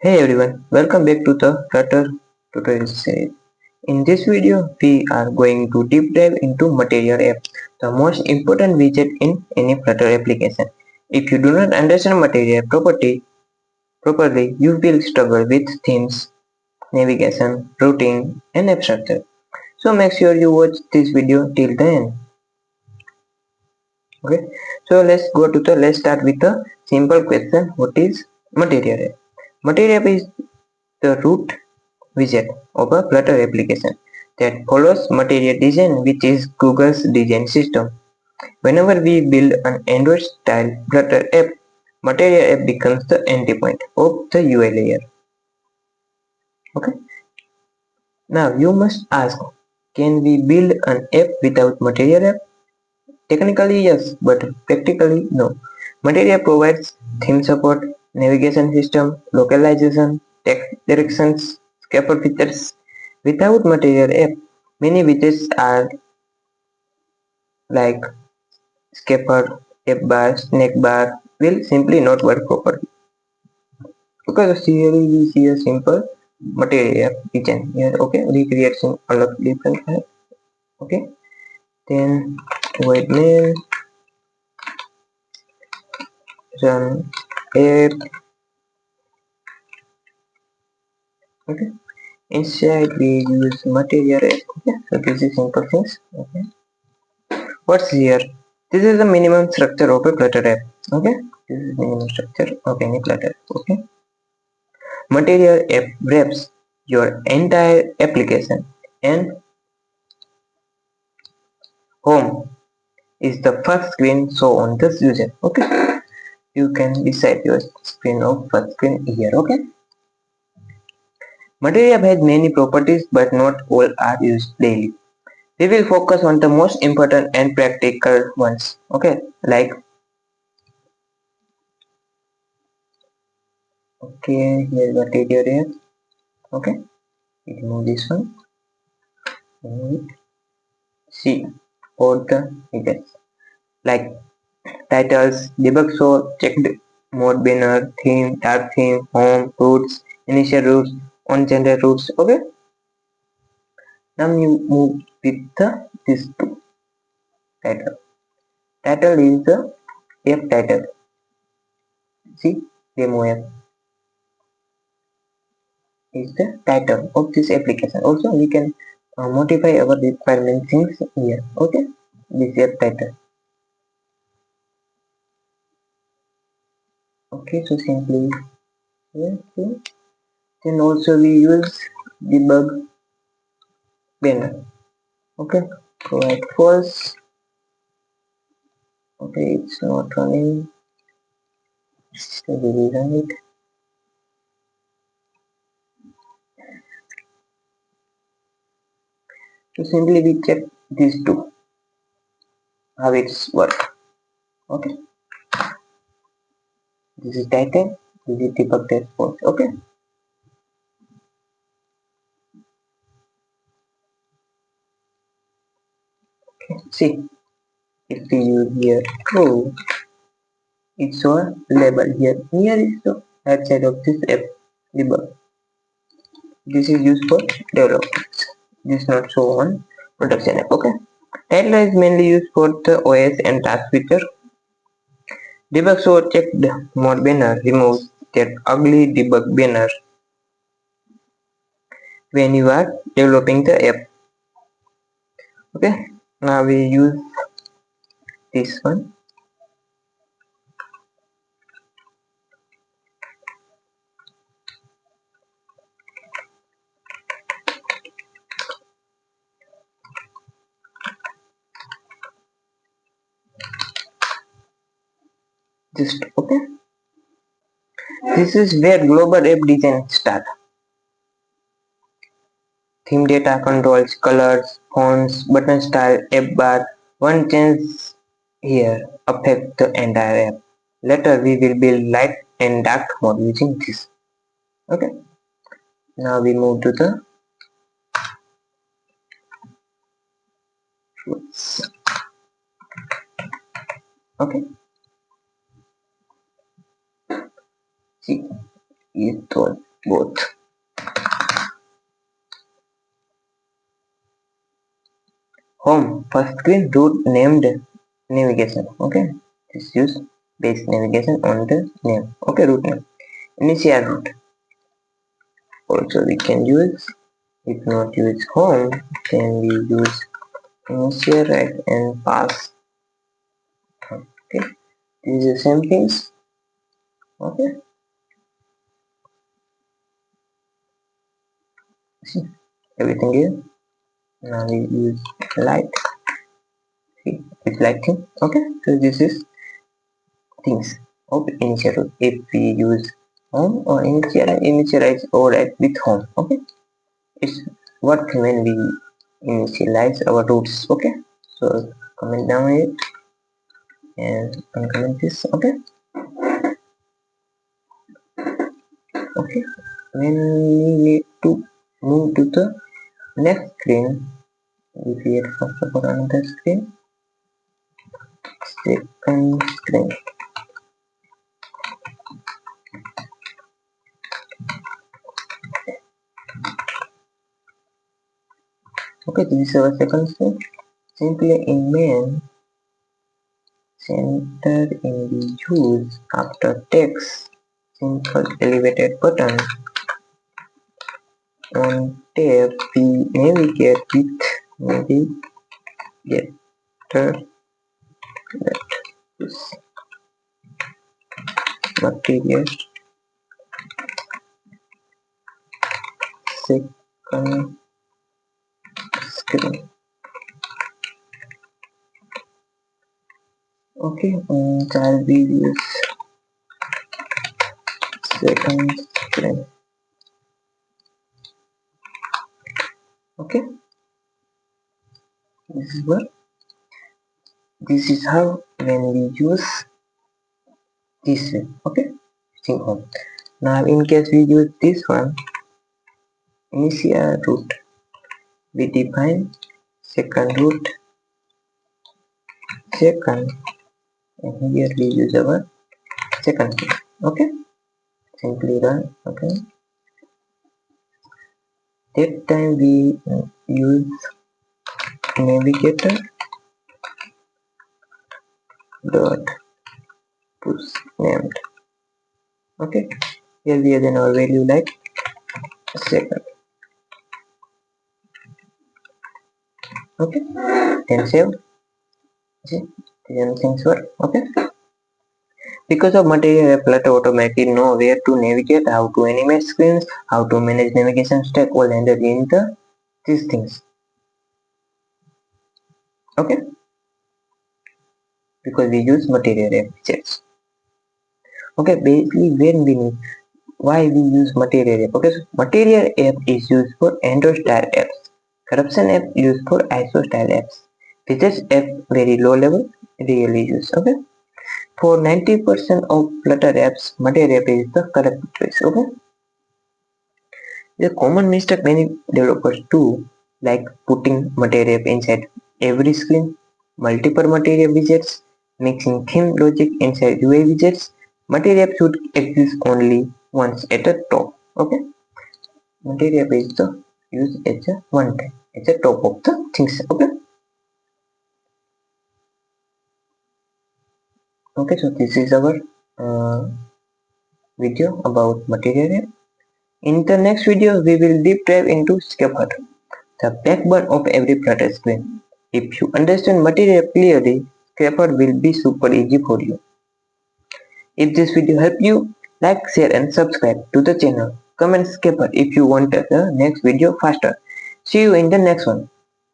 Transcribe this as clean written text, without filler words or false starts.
Hey everyone, welcome back to the Flutter tutorial series. In this video, we are going to deep dive into MaterialApp, the most important widget in any Flutter application. If you do not understand MaterialApp properly, you will struggle with themes, navigation, routing, and app structure. So make sure you watch this video till the end. Okay, so let's start with a simple question. What is MaterialApp? MaterialApp is the root widget of a Flutter application that follows Material Design, which is Google's design system. Whenever we build an Android-style Flutter app, Material App becomes the entry point of the UI layer. Okay. Now you must ask, can we build an app without Material App? Technically yes, but practically no. Material App provides theme support, navigation system, localization, text directions, scaffold features. Without Material App, many widgets are like scaffold, app bar, snack bar will simply not work properly. Because here we see a simple Material App kitchen here. Okay, recreate some alert different type. Okay, then void main run app. Okay, inside we use Material App. Okay, so this is simple things. Okay, what's here? This is the minimum structure of a Flutter app. Okay, this is minimum structure of any Flutter. Okay, Material App wraps your entire application, and home is the first screen shown on this user. Okay, you can decide your screen of first screen here. Okay, Material App has many properties, but not all are used daily. We will focus on the most important and practical ones. Okay, like here's Material App. Okay, remove this one. Remove it. See all the widgets like titles, debug show, checked mode banner, theme, dark theme, home, roots, initial roots, on general roots. Okay. Now you move with this two title. Title is the app title. See, demo app is the title of this application. Also, we can modify our requirement things here. Okay, this app title. Okay, so simply here. Okay. Then also we use debug banner. Okay, provide false. Okay, it's not running. So we will run it. So simply we check these two, how it's work. Okay, this is title, this is debug test false. Okay, see if we use here true, it's a label here. Here is the right side of this app debug. This is used for development. This is not so on production app. Okay, title is mainly used for the OS and task feature. Debug show checked mode banner removes that ugly debug banner when you are developing the app. Okay, now we use this one. Just okay. This is where global app design start. Theme data controls, colors, fonts, button style, app bar. One change here affect the entire app. Later we will build light and dark mode using this. Okay. Now we move to the fruits. Okay. See, it all both. Home, first screen, root, named navigation. Okay, just use base navigation on the name. Okay, root name. Initial root. Also we can use, if not use home, then we use initial right and pass. Okay, these are the same things. Okay, see everything here. Now we use light. See, it's lighting. Okay, so this is things of initial root. If we use home or initialize override with home. Okay, it's what when we initialize our roots. Okay, so comment down here and uncomment this. Okay, okay, when we need to move to the next screen, we create first of all another screen, second screen. Okay, this is our second screen. Simply in main, center in the use after text, simple elevated button. On tab, we navigate with navigator that is material second screen. Okay, child videos second screen. Okay, this is what, this is how when we use this way. Okay, think home. Now in case we use this one, initial root, we define second root second, and here we use our second key. Okay, simply run. Okay, that time we use navigator dot push named. Okay, here we have then our value like second. Okay, then save. See, then things work. Okay, because of MaterialApp, Flutter automatically know where to navigate, how to animate screens, how to manage navigation stack, all handled in these things. Okay, because we use MaterialApp widgets. Okay, basically when we need, why we use MaterialApp. Okay, so MaterialApp is used for Android style apps. Corruption app used for ISO style apps. Widgets app very low level, really use. Okay, for 90% of Flutter apps, MaterialApp is the correct choice. Okay, the common mistake many developers do, like putting MaterialApp inside every screen, multiple Material widgets, mixing theme logic inside UI widgets. MaterialApp should exist only once at the top. Okay, MaterialApp is the used as a one time, at the top of the things. Okay, okay. So this is our video about MaterialApp. In the next video, we will deep dive into Scaffold, the backbone of every Flutter screen. If you understand material clearly, Scaffold will be super easy for you. If this video helped you, like, share and subscribe to the channel. Comment Scaffold if you want the next video faster. See you in the next one.